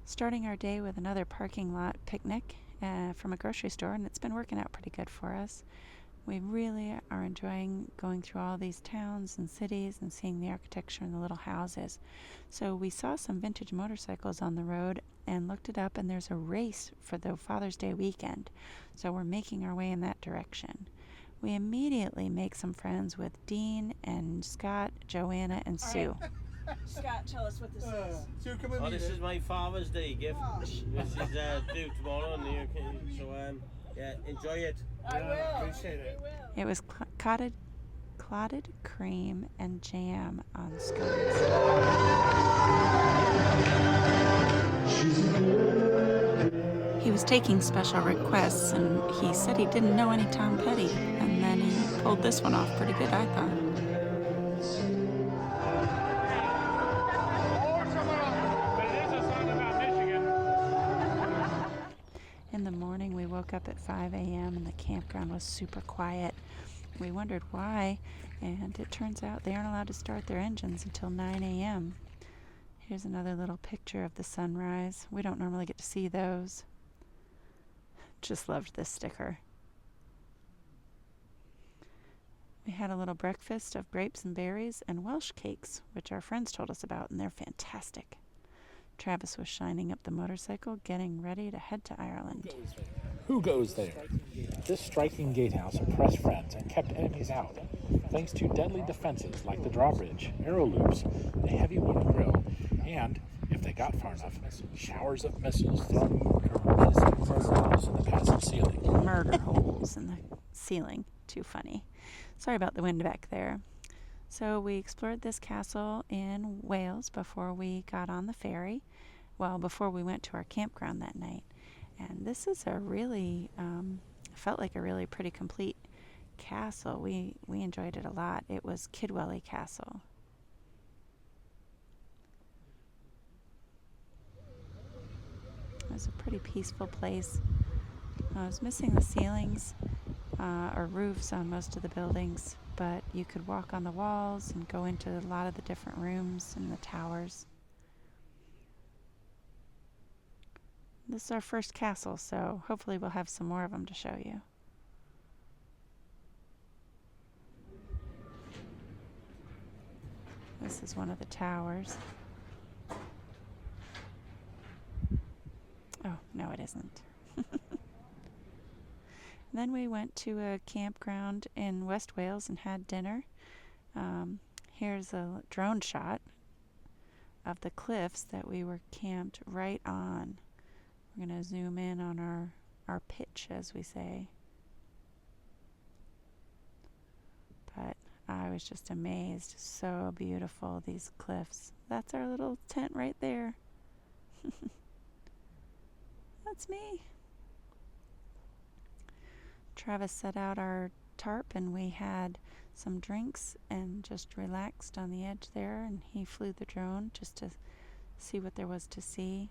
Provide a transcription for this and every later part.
starting our day with another parking lot picnic from a grocery store, and it's been working out pretty good for us. We really are enjoying going through all these towns and cities and seeing the architecture and the little houses. So we saw some vintage motorcycles on the road and looked it up, and there's a race for the Father's Day weekend. So we're making our way in that direction. We immediately make some friends with Dean and Scott, Joanna, and Sue. Scott, tell us what this is. Sue, come with me. This is my Father's Day gift. This is due tomorrow, and so yeah, enjoy it. I will. Appreciate it. It was clotted cream and jam on scones. He was taking special requests, and he said he didn't know any Tom Petty, and then he pulled this one off pretty good, I thought. In the morning, we woke up at 5 a.m. and the campground was super quiet. We wondered why, and it turns out they aren't allowed to start their engines until 9 a.m. Here's another little picture of the sunrise. We don't normally get to see those. Just loved this sticker. We had a little breakfast of grapes and berries and Welsh cakes, which our friends told us about, and they're fantastic. Travis was shining up the motorcycle, getting ready to head to Ireland. Who goes there? This striking gatehouse oppressed friends and kept enemies out, thanks to deadly defenses like the drawbridge, arrow loops, the heavy wooden grill, and, if they got far enough, showers of missiles thrown murder holes in the passive ceiling. Murder holes in the ceiling. Too funny. Sorry about the wind back there. So we explored this castle in Wales before we got on the ferry. Well, before we went to our campground that night. And this is a really, felt like a really pretty complete castle. We enjoyed it a lot. It was Kidwelly Castle. It was a pretty peaceful place. I was missing the ceilings or roofs on most of the buildings, but you could walk on the walls and go into a lot of the different rooms and the towers. This is our first castle, so hopefully we'll have some more of them to show you. This is one of the towers. Oh, no, it isn't. Then we went to a campground in West Wales and had dinner. Here's a drone shot of the cliffs that we were camped right on. We're going to zoom in on our pitch, as we say. But I was just amazed. So beautiful, these cliffs. That's our little tent right there. That's me. Travis set out our tarp and we had some drinks and just relaxed on the edge there, and he flew the drone just to see what there was to see.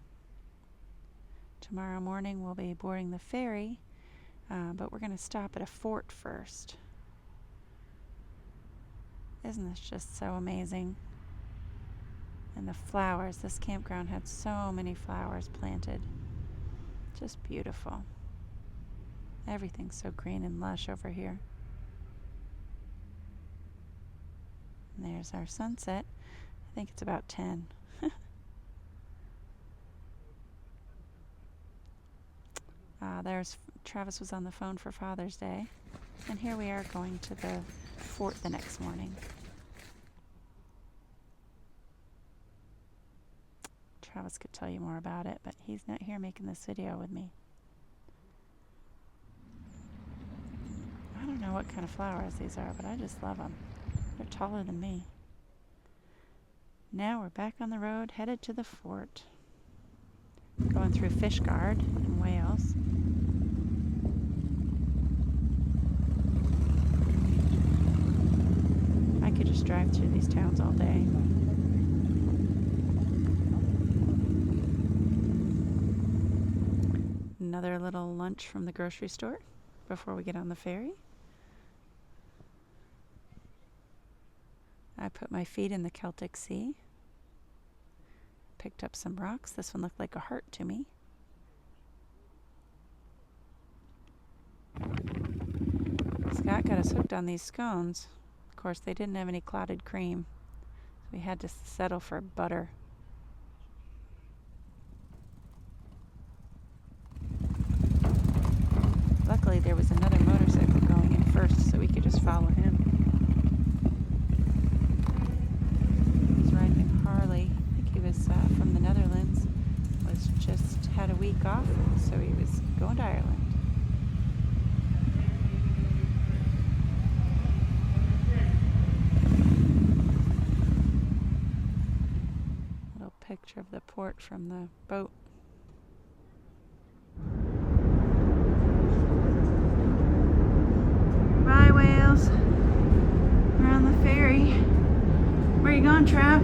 Tomorrow morning we'll be boarding the ferry, but we're going to stop at a fort first. Isn't this just so amazing? And the flowers, this campground had so many flowers planted. Just beautiful. Everything's so green and lush over here. And there's our sunset. I think it's about 10. There's Travis was on the phone for Father's Day. And here we are going to the fort the next morning. Travis could tell you more about it, but he's not here making this video with me. I don't know what kind of flowers these are, but I just love them. They're taller than me. Now we're back on the road, headed to the fort. Going through Fishguard in Wales. I could just drive through these towns all day. Another little lunch from the grocery store before we get on the ferry. I put my feet in the Celtic Sea. picked up some rocks. This one looked like a heart to me. Scott got us hooked on these scones. Of course, they didn't have any clotted cream, so we had to settle for butter. Luckily, there was another motorcycle going in first, so we could just follow him. He was riding a Harley. I think he was from the Netherlands. Was just had a week off, so he was going to Ireland. Little picture of the port from the boat. Bye, whales. We're on the ferry. Where are you going, Trav?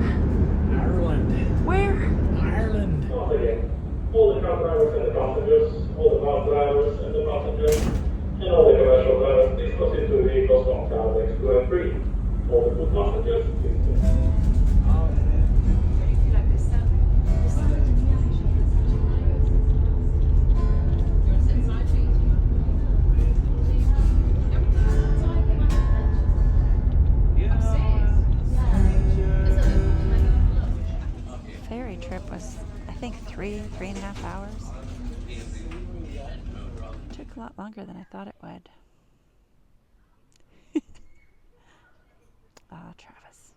Ireland. Where? Ireland. Once again, all the cab drivers and the passengers, all the bus drivers and the passengers, and all the commercial drivers, please proceed to vehicles on cabs 2 and 3. All the good passengers, please. Ferry trip was, I think, 3.5 hours. Took a lot longer than I thought it would. Ah, Travis.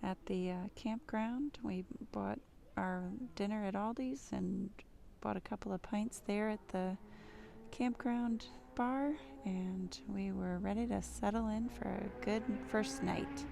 At the campground, we bought our dinner at Aldi's and bought a couple of pints there at the campground bar, and we were ready to settle in for a good first night.